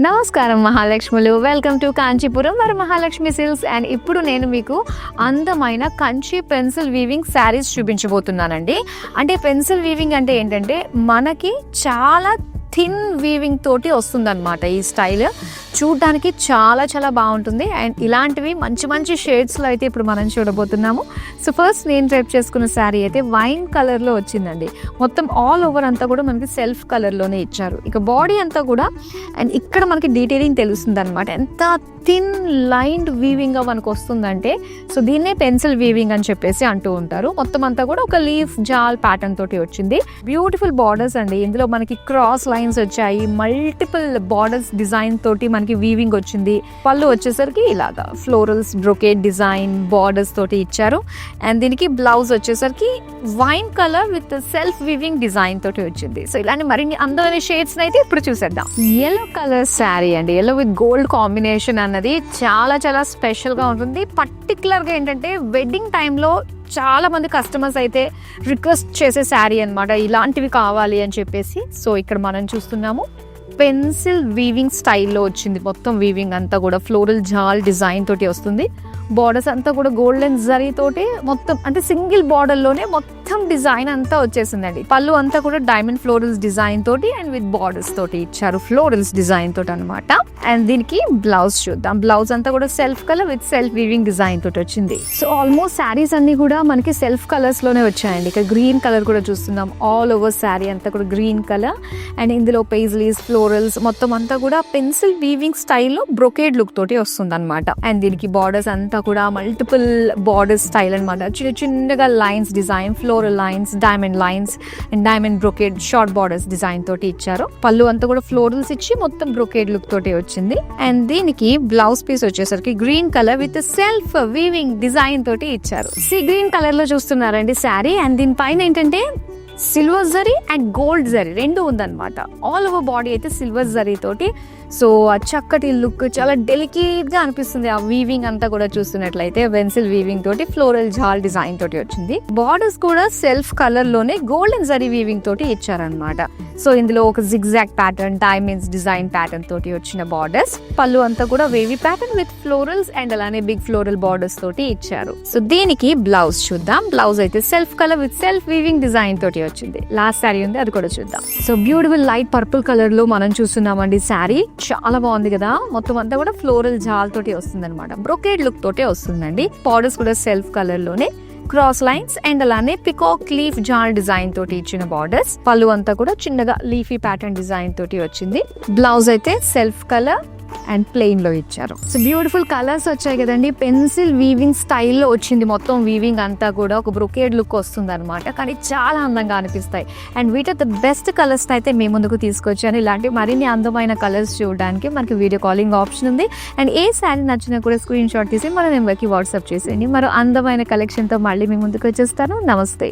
నమస్కారం మహాలక్ష్ములు, welcome to Kanchipuram Varamahalakshmi silks. And ఇప్పుడు నేను మీకు అందమైన కంచి పెన్సిల్ వీవింగ్ శారీస్ చూపించబోతున్నానండి. అంటే పెన్సిల్ వీవింగ్ అంటే ఏంటంటే మనకి చాలా థిన్ వీవింగ్ తోటి వస్తుందన్నమాట. ఈ స్టైల్ చూడడానికి చాలా చాలా బాగుంటుంది. అండ్ ఇలాంటివి మంచి మంచి షేడ్స్లో అయితే ఇప్పుడు మనం చూడబోతున్నాము. సో ఫస్ట్ నేను డ్రైప్ చేసుకున్న శారీ అయితే వైన్ కలర్లో వచ్చిందండి. మొత్తం ఆల్ ఓవర్ అంతా కూడా మనకి సెల్ఫ్ కలర్లోనే ఇచ్చారు. ఇక బాడీ అంతా కూడా అండ్ ఇక్కడ మనకి డీటెయిలింగ్ తెలుస్తుంది అనమాట. ఎంత థిన్ లైన్డ్ వీవింగ్గా మనకు వస్తుందంటే సో దీన్నే పెన్సిల్ వీవింగ్ అని చెప్పేసి అంటూ ఉంటారు. మొత్తం అంతా కూడా ఒక లీఫ్ జాల్ ప్యాటర్న్ తోటి వచ్చింది. బ్యూటిఫుల్ బార్డర్స్ అండి. ఇందులో మనకి క్రాస్ లైన్స్ వచ్చాయి, మల్టిపుల్ బార్డర్స్ డిజైన్ తోటి మనకి వీవింగ్ వచ్చింది. పళ్ళు వచ్చేసరికి ఇలాగా ఫ్లోరల్స్ బ్రొకేట్ డిజైన్ బార్డర్స్ తోటి ఇచ్చారు. అండ్ దీనికి బ్లౌజ్ వచ్చేసరికి wine colour with self weaving design తోటి వచ్చింది. సో ఇలాంటి మరిన్ని అందమైన షేడ్స్ అయితే ఇప్పుడు చూసేద్దాం. ఎల్లో కలర్ శారీ అండి. ఎల్లో విత్ గోల్డ్ కాంబినేషన్ అన్నది చాలా చాలా స్పెషల్ గా ఉంటుంది. పర్టికులర్ గా ఏంటంటే వెడ్డింగ్ టైంలో చాలా మంది కస్టమర్స్ అయితే రిక్వెస్ట్ చేసే శారీ అనమాట, ఇలాంటివి కావాలి అని చెప్పేసి. సో ఇక్కడ మనం చూస్తున్నాము పెన్సిల్ వీవింగ్ స్టైల్లో వచ్చింది. మొత్తం వీవింగ్ అంతా కూడా ఫ్లోరల్ జాల్ డిజైన్ తోటి వస్తుంది. బార్డర్స్ అంతా కూడా గోల్డెన్ జరీ తోటి మొత్తం అంటే సింగిల్ బార్డర్ లోనే మొత్తం డిజైన్ అంతా వచ్చేసిందండి. పళ్ళు అంతా కూడా డైమండ్ ఫ్లోరల్స్ డిజైన్ తోటి అండ్ విత్ బార్డర్స్ తోటి ఇచ్చారు, ఫ్లోరల్స్ డిజైన్ తోటి అనమాట. అండ్ దీనికి బ్లౌజ్ చూద్దాం. బ్లౌజ్ అంతా కూడా self colour with self weaving design తోటి వచ్చింది. సో ఆల్మోస్ట్ శారీస్ అన్ని కూడా మనకి సెల్ఫ్ కలర్స్ లోనే వచ్చాయండి. ఇక్కడ గ్రీన్ కలర్ కూడా చూస్తున్నాం. ఆల్ ఓవర్ శారీ అంతా కూడా గ్రీన్ కలర్ అండ్ ఇందులో పేజ్లీస్ ఫ్లోరల్స్ మొత్తం అంతా కూడా పెన్సిల్ వీవింగ్ స్టైల్లో బ్రొకేడ్ లుక్ తోటి వస్తుంది అనమాట. అండ్ దీనికి బార్డర్స్ అంతా కూడా మల్టిపుల్ బార్డర్ స్టైల్ అనమాట. చిన్న చిన్నగా lines design, floral lines, diamond lines and diamond brocade short borders design తోటి ఇచ్చారు. పళ్ళు అంతా కూడా ఫ్లోరల్స్ ఇచ్చి మొత్తం బ్రొకేడ్ లుక్ తోటి వచ్చింది. అండ్ దీనికి బ్లౌజ్ పీస్ వచ్చేసరికి green colour with self weaving design తోటి ఇచ్చారు. గ్రీన్ కలర్ లో చూస్తున్నారండి శారీ. అండ్ దీనిపైన ఏంటంటే silver zari and gold zari రెండు ఉందన్నమాట. ఆల్ ఓవర్ బాడీ అయితే సిల్వర్ జరీ తోటి. సో ఆ చక్కటి లుక్ చాలా డెలికేట్ గా అనిపిస్తుంది. ఆ వీవింగ్ అంతా కూడా చూస్తున్నట్లయితే పెన్సిల్ వీవింగ్ తోటి ఫ్లోరల్ జాల్ డిజైన్ తోటి వచ్చింది. బార్డర్స్ కూడా సెల్ఫ్ కలర్ లోనే గోల్డెన్ జరీ వీవింగ్ తోటి ఇచ్చారనమాట. సో ఇందులో ఒక zigzag pattern, diamonds design pattern తోటి వచ్చిన బార్డర్స్. పళ్ళు అంతా కూడా wavy pattern with florals and అలానే బిగ్ ఫ్లోరల్ బార్డర్స్ తోటి ఇచ్చారు. సో దీనికి బ్లౌజ్ చూద్దాం. బ్లౌజ్ అయితే self colour with self weaving design తోటి వచ్చింది. లాస్ట్ శారీ ఉంది, అది కూడా చూద్దాం. So beautiful light purple colour లో మనం చూస్తున్నామండి శారీ. చాలా బాగుంది కదా. మొత్తం అంతా కూడా ఫ్లోరల్ జాల్ తోటి వస్తుంది అనమాట. బ్రొకేడ్ లుక్ తోటే వస్తుందండి. బార్డర్స్ కూడా సెల్ఫ్ కలర్ లోనే క్రాస్ లైన్స్ అండ్ అలానే పికాక్ లీఫ్ జాల్ డిజైన్ తోటి ఇచ్చిన బార్డర్స్. పళ్ళు అంతా కూడా చిన్నగా లీఫీ ప్యాటర్న్ డిజైన్ తోటి వచ్చింది. బ్లౌజ్ అయితే సెల్ఫ్ కలర్ అండ్ ప్లెయిన్ లో ఇచ్చారు. సో బ్యూటిఫుల్ కలర్స్ వచ్చాయి కదండి. పెన్సిల్ వీవింగ్ స్టైల్లో వచ్చింది. మొత్తం వీవింగ్ అంతా కూడా ఒక బ్రొకేడ్ లుక్ వస్తుంది అనమాట. కానీ చాలా అందంగా అనిపిస్తాయి. అండ్ వీటిలో ద బెస్ట్ కలర్స్ అయితే మేము ముందుకు తీసుకొచ్చాను. ఇలాంటి మరిన్ని అందమైన కలర్స్ చూడడానికి మనకి వీడియో కాలింగ్ ఆప్షన్ ఉంది. అండ్ ఏ శారీ నచ్చినా కూడా స్క్రీన్ షాట్ తీసి మన నెంబర్కి వాట్సాప్ చేసేయండి. మరో అందమైన కలెక్షన్తో మళ్ళీ మేము ముందుకు వచ్చేస్తాను. నమస్తే.